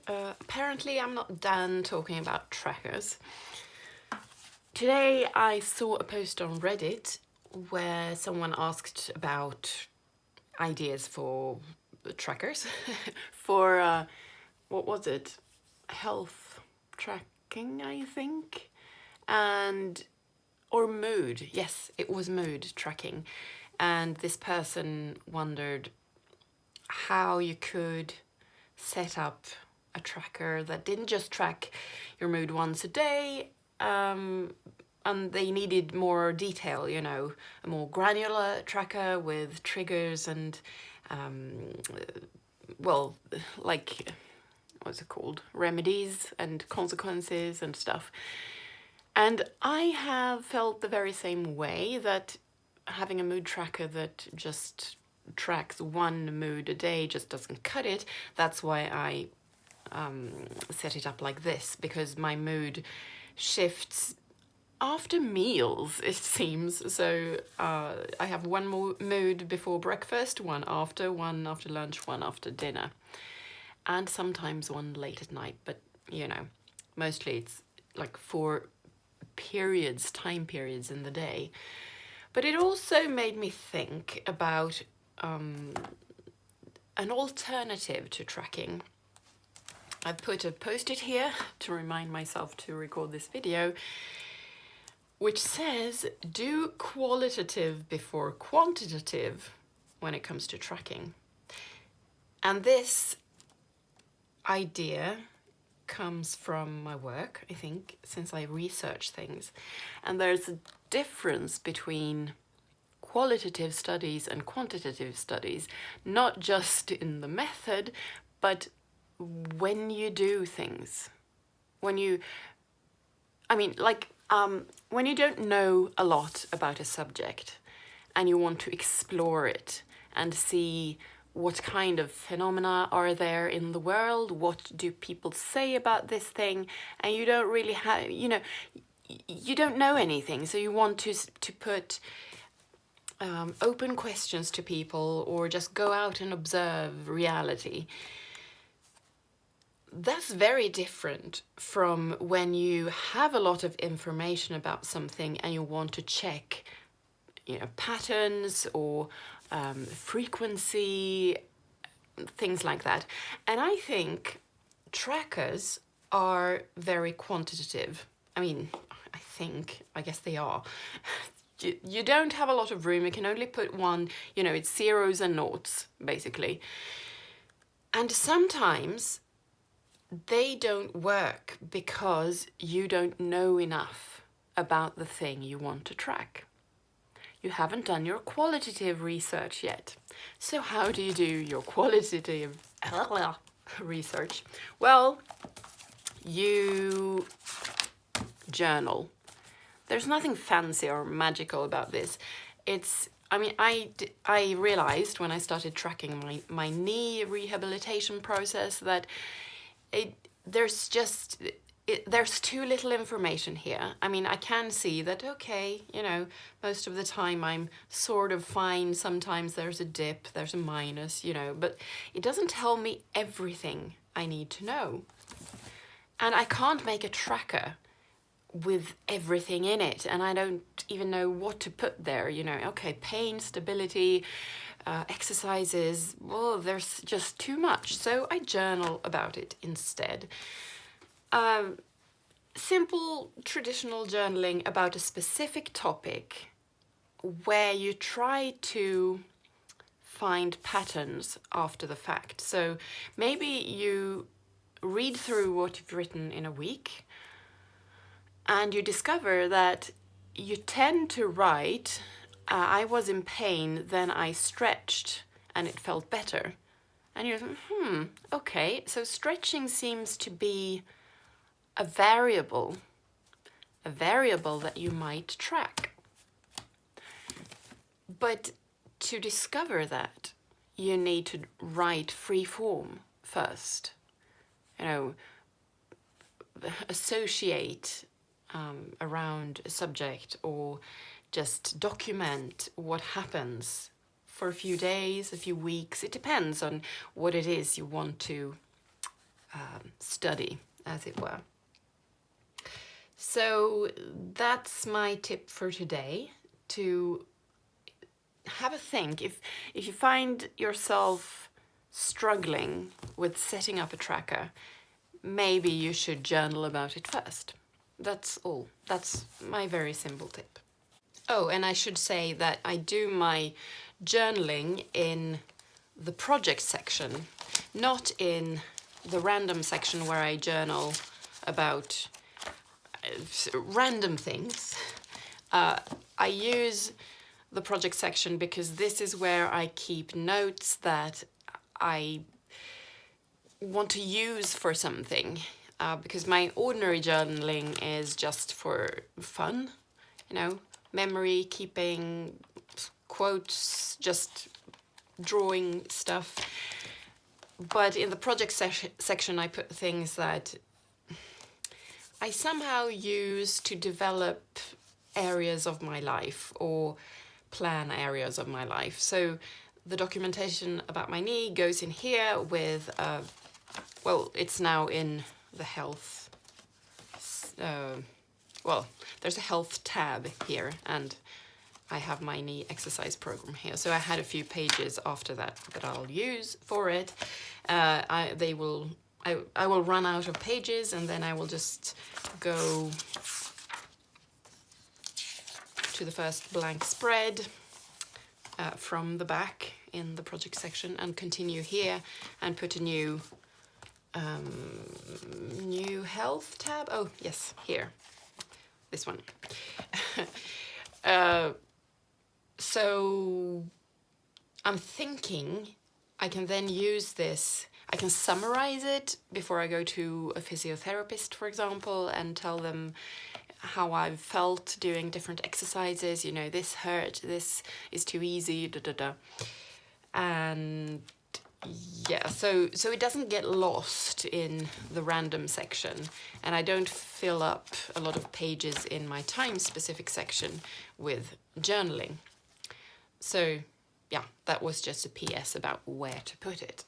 Apparently I'm not done talking about trackers. Today I saw a post on Reddit where someone asked about ideas for trackers for, what was it? Health tracking, I think? Or mood. Yes, it was mood tracking. And this person wondered how you could set up a tracker that didn't just track your mood once a day, and they needed more detail, a more granular tracker with triggers and, well, like, what's it called? Remedies and consequences and stuff. And I have felt the very same way, that having a mood tracker that just tracks one mood a day just doesn't cut it. That's why I set it up like this, because my mood shifts after meals, it seems. So I have one mood before breakfast, one after lunch, one after dinner, and sometimes one late at night. But mostly it's like 4 time periods in the day. But it also made me think about an alternative to tracking. I put a post-it here to remind myself to record this video, which says, do qualitative before quantitative when it comes to tracking. And this idea comes from my work, I think, since I research things. And there's a difference between qualitative studies and quantitative studies, not just in the method, but when you do things. When you don't know a lot about a subject and you want to explore it and see what kind of phenomena are there in the world, what do people say about this thing, and you don't really have, you don't know anything, so you want to put open questions to people, or just go out and observe reality. That's very different from when you have a lot of information about something and you want to check, patterns or frequency, things like that. And I think trackers are very quantitative. I guess they are. You don't have a lot of room. You can only put one, it's zeros and noughts, basically. And sometimes they don't work because you don't know enough about the thing you want to track. You haven't done your qualitative research yet. So how do you do your qualitative research? Well, you journal. There's nothing fancy or magical about this. I realized when I started tracking my knee rehabilitation process that there's too little information here. I can see that, okay, most of the time I'm sort of fine. Sometimes there's a dip, there's a minus, but it doesn't tell me everything I need to know. And I can't make a tracker with everything in it, and I don't even know what to put there, okay, pain, stability, exercises, well, there's just too much, so I journal about it instead. Simple traditional journaling about a specific topic where you try to find patterns after the fact. So maybe you read through what you've written in a week and you discover that you tend to write, I was in pain, then I stretched and it felt better. And you're like, okay, so stretching seems to be a variable that you might track. But to discover that, you need to write free form first. Associate around a subject, or just document what happens for a few days, a few weeks. It depends on what it is you want to study, as it were. So that's my tip for today, to have a think. If you find yourself struggling with setting up a tracker, maybe you should journal about it first. That's all. That's my very simple tip. Oh, and I should say that I do my journaling in the project section, not in the random section where I journal about random things. I use the project section because this is where I keep notes that I want to use for something. Because my ordinary journaling is just for fun, you know, memory keeping, quotes, just drawing stuff. But in the project section, I put things that I somehow use to develop areas of my life or plan areas of my life. So the documentation about my knee goes in here with, well, it's now in the health, well, there's a health tab here, and I have my knee exercise program here. So I had a few pages after that I'll use for it. I will run out of pages, and then I will just go to the first blank spread from the back in the project section and continue here and put a new health tab. Oh yes, here, this one. So I'm thinking I can then use this, I can summarize it before I go to a physiotherapist, for example, and tell them how I've felt doing different exercises. You know, this hurt, this is too easy, da da da. And yeah, so it doesn't get lost in the random section, and I don't fill up a lot of pages in my time-specific section with journaling. So yeah, that was just a PS about where to put it.